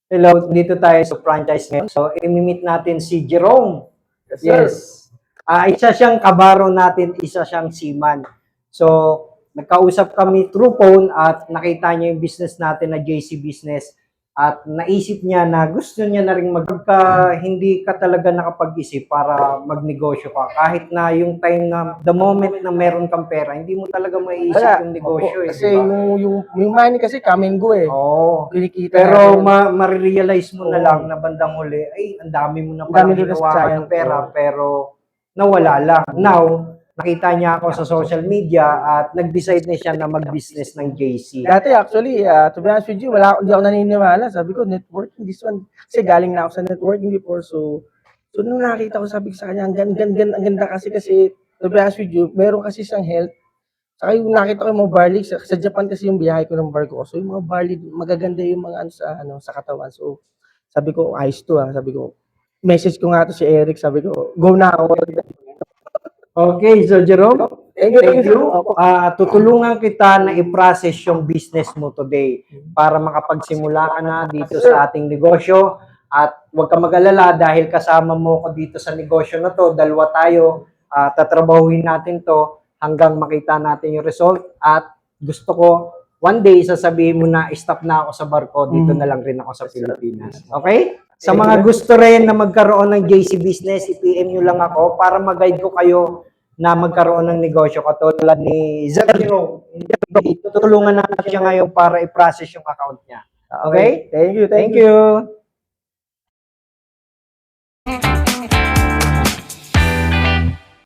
Hello, dito tayo sa franchise ngayon. So, i-meet natin si Jerome. Yes, sir. Yes. Isa siyang kabaro natin, isa siyang seaman. So, nagkausap kami through phone at nakita niya yung business natin na JC Business at naisip niya na gusto niya na rin hindi ka talaga nakapag-isip para magnegosyo ka. Kahit na yung time na, the moment na meron kang pera, hindi mo talaga maiisip Kaya, yung negosyo opo, eh, kasi di ba? yung money kasi come and go eh. Oo. Kinikita Pero natin. marirealize mo na Oo. lang na bandang huli, ay, ang dami mo na Ang dami palang doon na hinawakan sayang. ng pera, Oo. pero nawala lang. Now, nakita niya ako sa social media at nag-decide na siya na mag-business ng JC. Dati actually, to be honest with you, hindi ako naniniwala. Sabi ko, networking, this one. Kasi galing na ako sa networking before. So nung nakita ko, sabi ko sa kanya, ang ganda kasi to be honest with you, meron kasi siyang health. Saka yung nakita ko yung mga barley, sa Japan kasi yung biyahe ko ng barko. So yung mga barley, magaganda yung mga sa katawan. So sabi ko, ayos to sabi ko, message ko nga to si Eric, sabi ko, go na ako. Okay, so Jerome, Thank you. tutulungan kita na i-process yung business mo today para makapagsimula ka na dito sa ating negosyo at huwag ka mag-alala dahil kasama mo ko dito sa negosyo na to, dalawa tayo, tatrabahuin natin to hanggang makita natin yung result at gusto ko one day sasabihin mo na stop na ako sa barko, dito na lang rin ako sa Pilipinas. Okay? Sa mga gusto rin na magkaroon ng JC Business, i-PM nyo lang ako para mag-guide ko kayo na magkaroon ng negosyo katulad ni Zergio. Tutulungan natin siya ngayon para i-process yung account niya. Okay? Thank you. Thank you.